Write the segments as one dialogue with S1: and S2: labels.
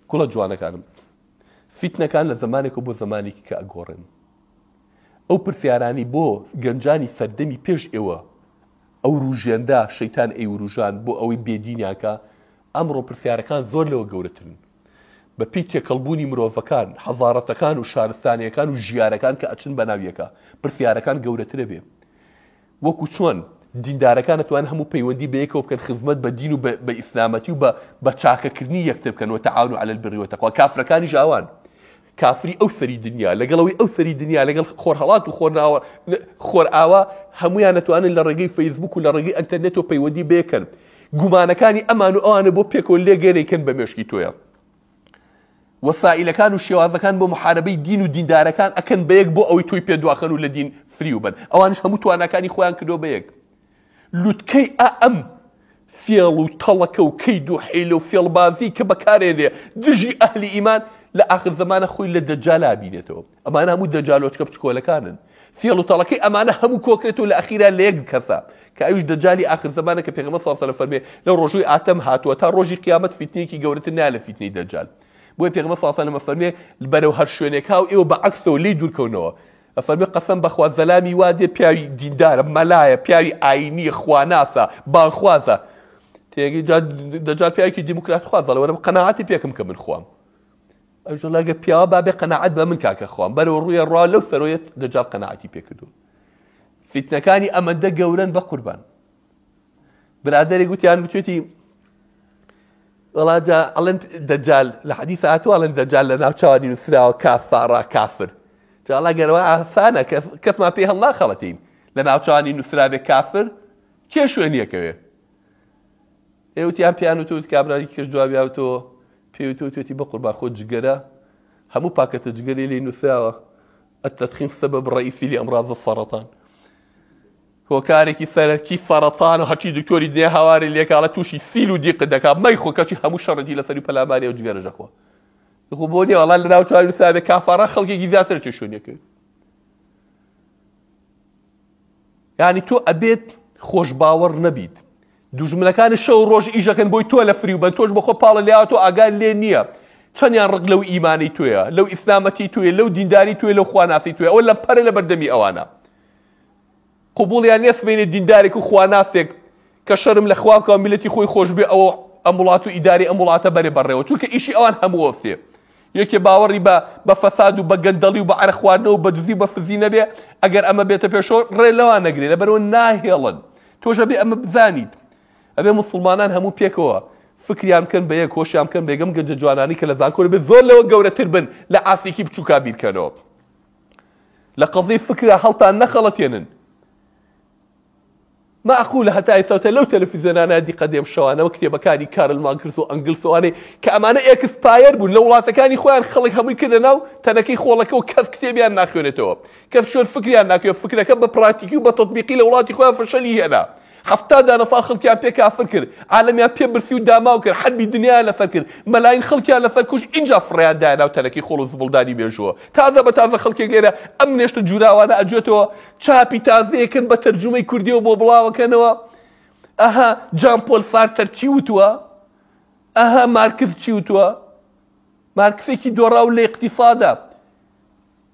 S1: کوڵە جوانەکانم فیتنەکان لە زمانێکە بۆ زمانێکی کە ئەگۆڕێن ئەو پرسیارانی بۆ گەنجانی سەردەمی پێش ئێوە ئەو ڕوژێندا شەیتان ئەیوروژان بۆ ئەوەی بێدینیاکە ئەمڕۆ پرسیارەکان زۆر لەوە گەورەترن بە پێی تێکەڵبوونی مرۆڤەکان حەزارەتەکان و شارستانیەکان و ژیارەکان کە ئەچن بە ناویەکە پرسیارەکان گەورەترە بێ وەکو چۆن دیندارەکان دەتوان هەموو پەیوەندی بەیەکەوە بکەن خزمەت بە دین و بە ئیسلامەتی و بە چاکەکردنی یەکتر بکەن وتەعاونوا عەلە البر والتەقوا کافرەکانی ژاوان کافری ئەو سەری دنیا لەگەڵەوەی ئەو سەری دنیا لەگەڵ خۆرهەڵات و خۆرئاوا هەمویان نەتوانن لە ڕێگەی فەیسبوک و لە ڕێگەی ئەنتەرنێت و پەیوەندی بێکەن گومانەکانی ئەمان و ئەوانە بۆ پێکەوە لێگەرێکن بە مێشکی تۆیە وەسائلەکان و شێوازەکان بۆ محارەبەی دین و دیندارەکان ئەکەن بەیەک بۆ ئەوەی تۆی پێدواخەن و لە دین فریو بن ئەوانش هەموو توانەکانی خۆیان کردۆ بەیەک لوتکەی ئەم فێڵ و تەڵەکە و کەید و حیلە و فێڵبازی کە بەکارێنێ دژی ئەهلی ئیمان لە ئاخر زمانە خۆی لە دەجالا بینێتەوە ئەمانە هەموو دەجالۆچکە بچکۆلەکانن فێڵ و تەڵەکەی ئەمانە هەموو کۆکرێتەوە لە ئەخیرا لە یەک کەسە کە ئەویش دەجالی ئاخر زمانە کە پێغەمبەر صلی الله علیه و فەرمێ لەو ڕۆژووی ئاتەم هاتووە تا ڕۆژی قیامەت فیتنەیەکی گەورەتر نایە لە فیتنەی دەجال بۆیە پێغەمبەر صلی الله علیه و فەرمێ بەرەو هەر شوێنێک هاو ئێوە بەعەکسەوە لێی دوورکەونەوە ئەفەرمێ قەسەم بەخوا زەلامی وا دێ پیاوی دیندارە مەلایە پیاوی ئاینیە خواناسە بانخوازە تێگەی دەجال پیاوێکی دیموکرات خوازە لەوەرە قەناعەتی پێکەم کە من خوام ئەوش لەگە پیاوە بابێ قەناعەت بە من کاکە خوام بەرەوە ڕوویە ڕوا لەو سەرۆیەت دەجال قەناعەتی پێکردو فیتنەکانی ئەمەندە گەورەن بە قوربان برادەرێک گوتیان بتوێتی وڵاجا ئەڵێن دەجال لە حەدیث هاتووە ئەڵێن دەجال لە ناو چاوانی نووسراوە کافارا کافر جاڵا گەرەوە ئاسانە کەسمان پێی هەڵ ناخەڵەتین لە ناو چاوانی نووسرابێ کافر کێ شوێنیەکەوێ ئێوتیان پیان وتوت کابرایی کەش جوابیاوتەوە پێوتوێتی بە قوربان خۆ جگەرە هەموو پاکەتە جگەری لێی نووسراوە التدخين سبب رئيسي لأمراض السرطان هۆکارێکی سەرەکی سەرەتان و هەرچی دکتۆری دنیا هاواری لێکاڵە تووشی سیل و دیق دەکات مەی خۆکەچی هەموو شەڕەتی لەسەری پەلاماری و جگەرەژەخوا خۆ بۆ نیە وەڵا لەناو چاوی نووسرابێ کافارە خەڵکێکی زیاتر چ شوێنێکرد یعنی تۆ ئەبێت خۆش باوەڕ نەبیت دوژمنەکانی شەو ڕۆژ ئیژەکەن بۆی تۆ لە فریو بن تۆش بە خۆ پاڵە لێیاوە تۆ ئاگار لێ نییە چەندیان ڕق لەو ئیمانی تۆیە لەو ئیسلامەتی تۆیە لەو دینداری تۆیە لەو خواناسی تۆیە ئەوە لە پەرە لە بەردەمی ئەوانە قبوڵیان نێسمێنێ دیندارێک و خواناسێک کە شەرم لە خوا بکەوە میلەتی خۆی خۆش بێ ئەوە ئەم وڵات و ئیداری ئەم وڵاتە بەرێ بەڕێوە چونکە ئیشی ئەوان هەموو وەفتێ یەکێ باوەڕی بە فەساد و بە گەندەڵی و بە عەرە خواردنەوە و بە دزی و بە فزی نەبێ ئەگەر ئەمە بێتە پێشەوە ڕێ لەوان نەگرێ لەبەرەوە ناهێڵن تۆش ئەبێ ئەمە بزانیت ئەبێ موسڵمانان هەموو پێکەوە فکریان بکەن بە یەک کۆشیان بکەن بێگەم گەنجە جوانانی کە لە زانکۆرە بێ زۆر لەوە گەورەتر بن لە ئاسێکی بچووکا بیرکەنەوە لە قەزەی فکرە هەڵتان نەخەڵەتێنن معقولە هەتا ئێستاوتە لەو تەلەڤیزیۆنانە دیقە دێم شەوانەوە کتێبەکانی کارل مارکس و ئەنگلسوانەی کە ئەمانە ئێکسپایر بوون لە وڵاتەکانی خۆیان خەڵک هەمووی کردە ناو تەنەکەی خۆڵەکەەوە کەس کتێبیان ناخوێنێتەوە کەس شۆر فکریان ناکوێت فکرەکە بە پراتیکی و بە تەطبیقی لە وڵاتی خۆیان فەشەلی هێنا 70 دانەفار خەڵکیان پێ کافر کرد عالەمیان پێ برسی و داماو کرد حەربی دنیایان لەسەر کرد مەلاین خەڵکیان لەسەر کوژ اینجا فڕیان دایە ناو تەنەکەی خۆڵ و زبڵدانی مێژووە تازە بە تازە خەڵکێک لێرە ئەم نێشتە جوراوانە ئەجێتەوە چاپی تازەیەکن بە تەرجمەی کوردیەوە بۆ بڵاوەکەنەوە ئەها جان پۆل سارتەر چی وتووە ئەها مارکس چی وتووە مارکسێکی دۆڕاو لە ئیقتیسادە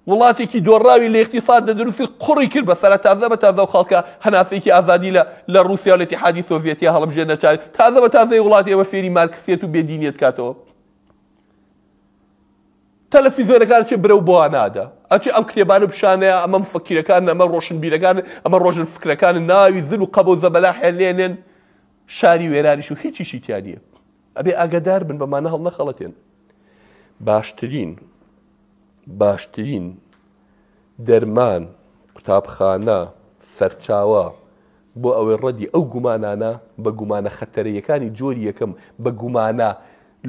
S1: وڵاتێکی دۆڕاوی لە ئیقتیساد دەدروستی قوڕی کرد بە سەرە تازە بە تازە و خەڵکە هەناسەیەکی ئازادی لە رووسیا و لە ئیتیحادی سۆڤیەتیا هەڵبژێر نەچاوێت تازە بە تازەی وڵاتی ئێوە فێری مارکسیەت و بێدینیەت کاتەوە تەلەڤیزیۆنەکان چێ برە و بۆوان نادا ئەچێ ئەم کتێبانە بشانەیە ئەمە مفەکیرەکان ئەمە ڕۆشنبیرەکان ئەمە ڕۆژن فکرەکان ناوی زل و قەبە و زەبەلاحیان لێنێن شاری وێرانیش و هیچیشی تیا نییە ئەبێ ئاگادار بن بەمانە هەڵ نەخەڵەتێن باشترین دەرمان قوتابخانە سەرچاوە بۆ ئەوەی ڕەدی ئەو گومانانە بە گومانە خەتەرەیەکانی جۆری یەکەم بە گومانە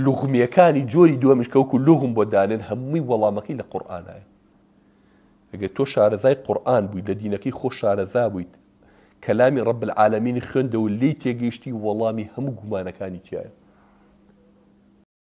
S1: لوغمیەکانی جۆری دووەمیش کەوکو لوغم بۆ دانێن هەمووی وەڵامەکەی لە قورئانایە ئەگەر تۆ شارەزای قورئان بوویت لە دینەکەی خۆ شارەزا بوویت کەلامی ڕەب العالەمینی خوێندەوە لێی تێگەیشتی وەڵامی هەموو گومانەکانی تایە